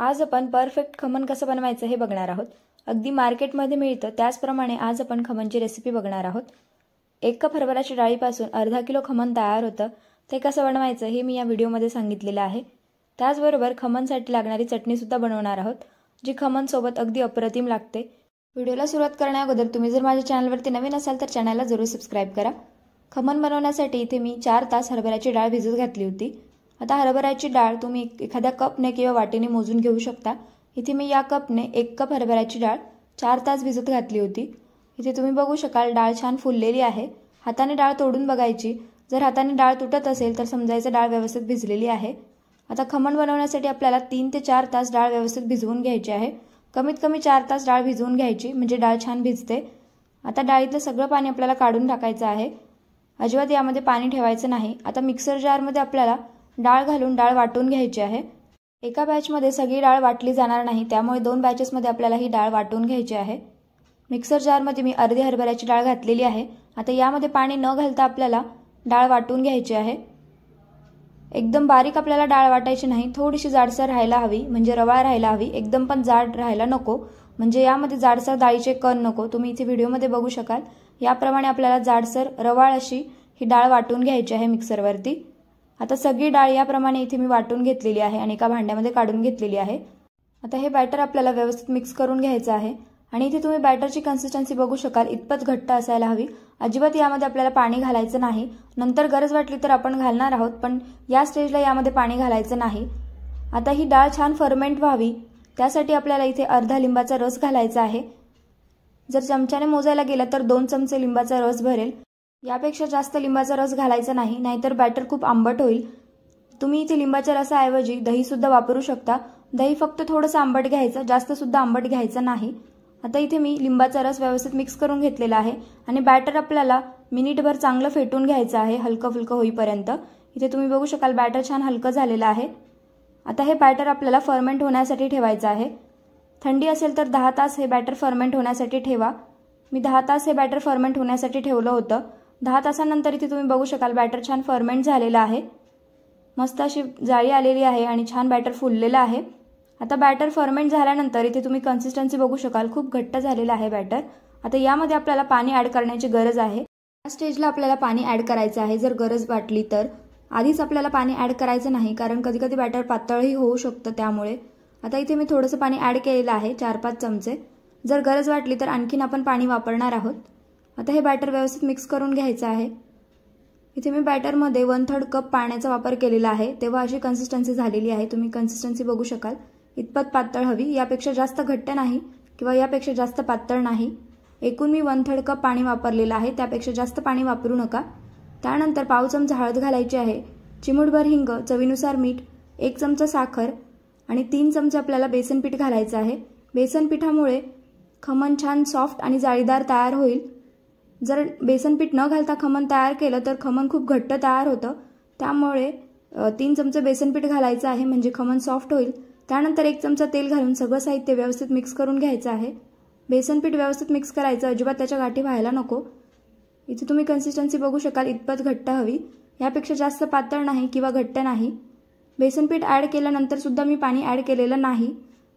आज आपण परफेक्ट खमण कसं बनवायचं हे बघणार आहोत। अगदी मार्केटमध्ये मिळतं त्याचप्रमाणे आज आपण खमणची रेसिपी बघणार आहोत। 1 कप हरभऱ्याच्या डाळीपासून अर्धा किलो खमण तयार होतं। ते कसं बनवायचं हे मी या व्हिडिओमध्ये सांगितलेलं आहे। त्याचबरोबर खमणसाठी लागणारी चटणी सुद्धा बनवणार आहोत, जी खमण सोबत अगदी अप्रतिम लागते। व्हिडिओला सुरुवात करण्याअगोदर तुम्ही जर माझ्या चॅनलवरती नवीन असाल तर चॅनलला जरूर सबस्क्राइब करा। खमण बनवण्यासाठी इथे मी 4 तास हरभऱ्याची डाळ भिजत घातली होती। आता हरभऱ्याची डाळ तुम्ही एखाद्या कपने किंवा वाटीने मोजून घेऊ शकता। इथे मी या कपने 1 कप हरभऱ्याची डाळ 4 तास भिजत घातली होती। इथे तुम्ही बघू शकाल डाळ छान फुललेली आहे। हाताने डाळ तोडून बघायची, जर हाताने डाळ तुटत असेल तर समजायचं डाळ व्यवस्थित भिजलेली आहे। आता खमण बनवण्यासाठी आपल्याला 3 ते 4 तास डाळ व्यवस्थित भिजवून घ्यायची आहे। कमीत कमी 4 तास डाळ भिजवून घ्यायची म्हणजे डाळ छान भिजते। आता डाळीतलं सगळं पाणी आपल्याला काढून टाकायचं आहे, अजिबात यामध्ये पाणी ठेवायचं नाही। आता मिक्सर जारमध्ये आपल्याला डाळ घालून डाळ वाटून घ्यायची आहे। एका बॅचमध्ये सगळी डाळ वाटली जाणार नाही, त्यामुळे 2 बॅचेसमध्ये आपल्याला ही डाळ वाटून घ्यायची आहे। मिक्सर जारमध्ये मी अर्धी हरभऱ्याची डाळ घातलेली आहे। आता यामध्ये पाणी न घालता आपल्याला डाळ वाटून घ्यायची आहे। एकदम बारीक आपल्याला डाळ वाटायची नाही, थोडीशी जाडसर राहायला हवी, म्हणजे रवाळ राहायला हवी। एकदम पण जाड राहायला नको, म्हणजे यामध्ये जाडसर डाळीचे कण नको। तुम्ही इथे व्हिडिओमध्ये बघू शकाल याप्रमाणे आपल्याला जाडसर रवाळ अशी ही डाळ वाटून घ्यायची आहे मिक्सरवरती। आता सगळी डाळ याप्रमाणे इथे मी वाटून घेतलेली आहे आणि एका भांड्यामध्ये काढून घेतलेली आहे। आता हे बॅटर आपल्याला व्यवस्थित मिक्स करून घ्यायचं आहे आणि इथे तुम्ही बॅटरची कन्सिस्टन्सी बघू शकाल इतपत घट्ट असायला हवी। अजिबात यामध्ये आपल्याला पाणी घालायचं नाही। नंतर गरज वाटली तर आपण घालणार आहोत, पण या स्टेजला यामध्ये पाणी घालायचं नाही। आता ही डाळ छान फर्मेंट व्हावी त्यासाठी आपल्याला इथे अर्धा लिंबाचा रस घालायचा आहे। जर चमच्याने मोजायला गेला तर 2 चमचे लिंबाचा रस भरेल। यापेक्षा जास्त लिंबाचा रस घालायचा नाही, नाहीतर बॅटर खूप आंबट होईल। तुम्ही इथे लिंबाच्या रसाऐवजी दही सुद्धा वापरू शकता। दही फक्त थोडंसं आंबट घ्यायचं, जास्त सुद्धा आंबट घ्यायचं नाही। आता इथे मी लिंबाचा रस व्यवस्थित मिक्स करून घेतलेला आहे आणि बॅटर आपल्याला मिनिटभर चांगलं फेटून घ्यायचं आहे, हलकं फुलकं होईपर्यंत। इथे तुम्ही बघू शकाल बॅटर छान हलकं झालेलं आहे। आता हे बॅटर आपल्याला फर्मेंट होण्यासाठी ठेवायचं आहे। थंडी असेल तर 10 तास हे बॅटर फर्मेंट होण्यासाठी ठेवा। मी 10 तास हे बॅटर फर्मेंट होण्यासाठी ठेवलं होतं। 10 तासानंतर इथे तुम्ही बघू शकाल बॅटर छान फर्मेंट झालेलं आहे, मस्त अशी जाळी आलेली आहे आणि छान बॅटर फुललेलं आहे। आता बॅटर फर्मेंट झाल्यानंतर इथे तुम्ही कन्सिस्टन्सी बघू शकाल खूप घट्ट झालेलं आहे बॅटर। आता यामध्ये आपल्याला पाणी ॲड करण्याची गरज आहे। या स्टेजला आपल्याला पाणी ॲड करायचं आहे जर गरज वाटली तर। आधीच आपल्याला पाणी ॲड करायचं नाही, कारण कधी कधी बॅटर पातळही होऊ शकतं त्यामुळे। आता इथे मी थोडंसं पाणी ॲड केलेलं आहे, 4-5 चमचे। जर गरज वाटली तर आणखीन आपण पाणी वापरणार आहोत। आता हे बॅटर व्यवस्थित मिक्स करून घ्यायचं आहे। इथे मी बॅटरमध्ये 1/3 कप पाण्याचा वापर केलेला आहे, तेव्हा अशी कन्सिस्टन्सी झालेली आहे। तुम्ही कन्सिस्टन्सी बघू शकाल इतपत पातळ हवी, यापेक्षा जास्त घट्ट नाही किंवा यापेक्षा जास्त पातळ नाही। एकूण मी 1/3 कप पाणी वापरलेलं आहे, त्यापेक्षा जास्त पाणी वापरू नका। त्यानंतर पाव चमचा हळद घालायची आहे, चिमूटभर हिंग, चवीनुसार मीठ, 1 चमचा साखर आणि 3 चमचे आपल्याला बेसन पीठ घालायचं आहे। बेसन पिठामुळे खमण छान सॉफ्ट आणि जाळीदार तयार होईल। जर बेसन पीठ न घालता खमण तयार केलं तर खमण खूप घट्ट तयार होतं, त्यामुळे 3 चमचे बेसन पीठ घालायचं आहे म्हणजे खमण सॉफ्ट होईल। त्यानंतर 1 चमचा तेल घालून सगळं साहित्य व्यवस्थित मिक्स करून घ्यायचं आहे। बेसन पीठ व्यवस्थित मिक्स करायचं, अजिबात त्याच्या गाठी व्हायला नको। इथे तुम्ही कन्सिस्टन्सी बघू शकाल इतपत घट्ट हवी, यापेक्षा जास्त पातळ नाही किंवा घट्ट नाही। बेसन पीठ ॲड केल्यानंतर सुद्धा मी पाणी ॲड केलेलं नाही।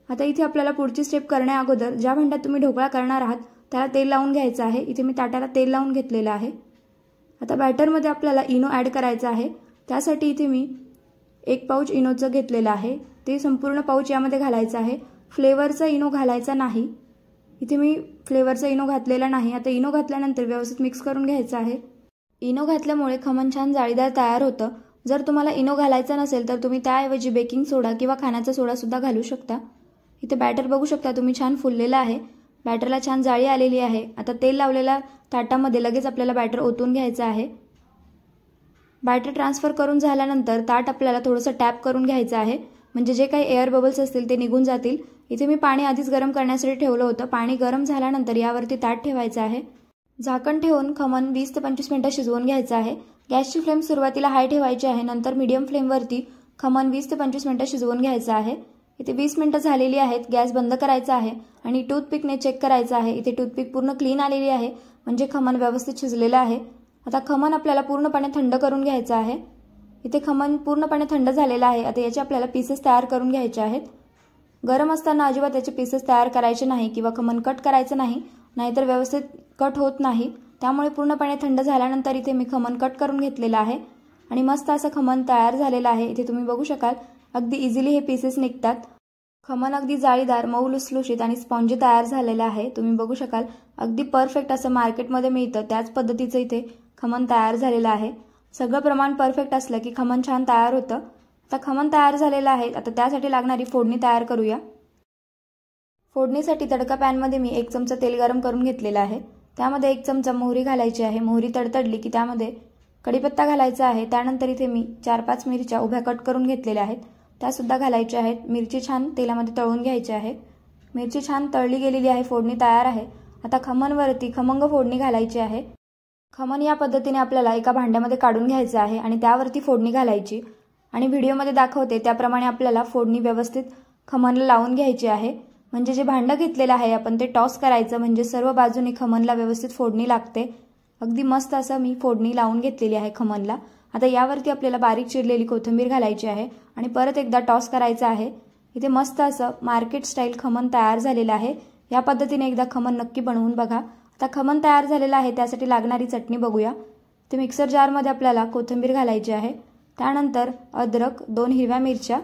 आता इथे आपल्याला पुढची स्टेप करण्या अगोदर ज्या भांड्यात तुम्ही ढोकळा करणार आहात त्याला तेल लावून घ्यायचं आहे। इथे मी ताटाला तेल लावून घेतलेलं आहे। आता बॅटरमध्ये आपल्याला इनो ॲड करायचं आहे, त्यासाठी इथे मी 1 पाऊच इनोचं घेतलेलं आहे, ते संपूर्ण पाऊच यामध्ये घालायचं आहे। फ्लेवरचा इनो घालायचा नाही, इथे मी फ्लेवरचा इनो घातलेला नाही। आता इनो घातल्यानंतर व्यवस्थित मिक्स करून घ्यायचं आहे। इनो घातल्यामुळे खमण छान जाळीदार तयार होतं। जर तुम्हाला इनो घालायचा नसेल तर तुम्ही त्याऐवजी बेकिंग सोडा किंवा खाण्याचा सोडा सुद्धा घालू शकता। इथे बॅटर बघू शकता तुम्ही छान फुललेलं आहे, बॅटरला छान जाळी आलेली आहे। आता तेल लावलेल्या ताटामध्ये लगेच आपल्याला बॅटर ओतून घ्यायचं आहे। बॅटर ट्रान्सफर करून झाल्यानंतर ताट आपल्याला थोडंसं टॅप करून घ्यायचं आहे, म्हणजे जे काही एअर बबल्स असतील ते निघून जातील। इथे मी पाणी आधीच गरम करण्यासाठी ठेवलं होतं। पाणी गरम झाल्यानंतर यावरती ताट ठेवायचं आहे। झाकण ठेवून खमण 20 ते 25 मिनिटं शिजवून घ्यायचं आहे। गॅसची फ्लेम सुरुवातीला हाय ठेवायची आहे, नंतर मीडियम फ्लेमवरती खमण 20 ते 25 मिनिटं शिजवून घ्यायचं आहे। इथे 20 मिनिटं झालेली आहेत, गॅस बंद करायचा आहे आणि टूथपिकने चेक करायचं आहे। इथे टूथपिक पूर्ण क्लीन आलेली आहे, म्हणजे खमण व्यवस्थित शिजलेलं आहे। आता खमण आपल्याला पूर्णपणे थंड करून घ्यायचं आहे। इथे खमण पूर्णपणे थंड झालेलं आहे। आता याचे आपल्याला पीसेस तयार करून घ्यायचे आहेत। गरम असताना अजिबात त्याचे पीसेस तयार करायचे नाही किंवा खमण कट करायचं नाही, नाहीतर व्यवस्थित कट होत नाही। त्यामुळे पूर्णपणे थंड झाल्यानंतर इथे मी खमण कट करून घेतलेला आहे आणि मस्त असं खमण तयार झालेलं आहे। इथे तुम्ही बघू शकाल अगदी इझिली हे पीसेस निघतात। खमण अगदी जाळीदार, मऊ लुसलुशीत आणि स्पॉन्जी तयार झालेलं आहे। तुम्ही बघू शकाल अगदी परफेक्ट असं मार्केटमध्ये मिळतं त्याच पद्धतीचं इथे खमण तयार झालेलं आहे। सगळं प्रमाण परफेक्ट असलं की खमण छान तयार होतं। आता खमण तयार झालेलं आहे। आता त्यासाठी लागणारी फोडणी तयार करूया। फोडणीसाठी तडका पॅनमध्ये मी 1 चमचा तेल गरम करून घेतलेलं आहे। त्यामध्ये 1 चमचा मोहरी घालायची आहे। मोहरी तडतडली की त्यामध्ये कढीपत्ता घालायचा आहे। त्यानंतर इथे मी 4-5 मिरच्या उभ्या कट करून घेतलेल्या आहेत, त्या सुद्धा घालायच्या आहेत। मिरची छान तेलामध्ये तळून घ्यायची आहे। मिरची छान तळली गेलेली आहे, फोडणी तयार आहे। आता खमणवरती खमंग फोडणी घालायची आहे। खमण या पद्धतीने आपल्याला एका भांड्यामध्ये काढून घ्यायचं आहे आणि त्यावरती फोडणी घालायची आणि व्हिडिओमध्ये दाखवते त्याप्रमाणे आपल्याला फोडणी व्यवस्थित खमणला लावून घ्यायची आहे। म्हणजे जे भांडं घेतलेलं आहे आपण ते टॉस करायचं, म्हणजे सर्व बाजूनी खमणला व्यवस्थित फोडणी लागते। अगदी मस्त असं मी फोडणी लावून घेतलेली आहे खमणला। आता यावरती आपल्याला बारीक चिरलेली कोथिंबीर घालायची आहे आणि परत एकदा टॉस करायचं आहे। इथे मस्त असं मार्केट स्टाईल खमण तयार झालेलं आहे। या पद्धतीने एकदा खमण नक्की बनवून बघा। आता खमण तयार झालेलं आहे, त्यासाठी लागणारी चटणी बघूया। ते मिक्सर जारमध्ये आपल्याला कोथिंबीर घालायची आहे, त्यानंतर अद्रक, 2 हिरव्या मिरच्या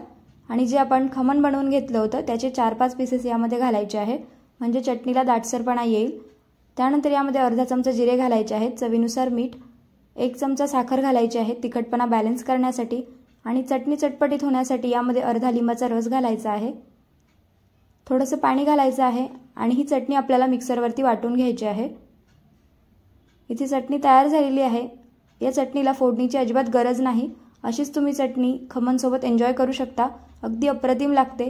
आणि जे आपण खमण बनवून घेतलं होतं त्याचे 4-5 पीसेस यामध्ये घालायचे आहेत, म्हणजे चटणीला दाटसरपणा येईल। त्यानंतर यामध्ये अर्धा चमचा जिरे घालायचे आहेत, चवीनुसार मीठ, 1 चमचा साखर घालायची आहे तिखटपणा बॅलन्स करण्यासाठी आणि चटणी चटपटीत होण्यासाठी यामध्ये अर्धा लिंबाचा रस घालायचा आहे। थोडंसं पाणी घालायचं आहे आणि ही चटणी आपल्याला मिक्सरवरती वाटून घ्यायची आहे। इथे चटणी तयार झालेली आहे। या चटणीला फोडणीची अजिबात गरज नाही, अशीच तुम्ही चटणी खमण सोबत एन्जॉय करू शकता। अगदी अप्रतिम लागते।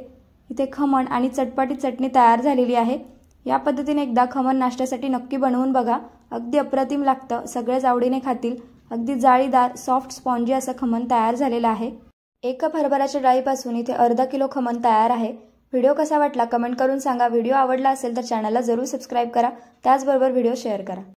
इथे खमण आणि चटपटीत चटणी तयार झालेली आहे। या पद्धतीने एकदा खमण नाश्त्यासाठी नक्की बनवून बघा, अगदी अप्रतिम लागतं, सगळेच आवडीने खातील। अगदी जाळीदार, सॉफ्ट, स्पॉन्जी असं खमण तयार झालेलं आहे। 1 कप हरभऱ्याच्या डाळीपासून इथे अर्धा किलो खमण तयार आहे। व्हिडिओ कसा वाटला कमेंट करून सांगा। व्हिडिओ आवडला असेल तर चॅनलला जरूर सबस्क्राईब करा, त्याचबरोबर व्हिडिओ शेअर करा।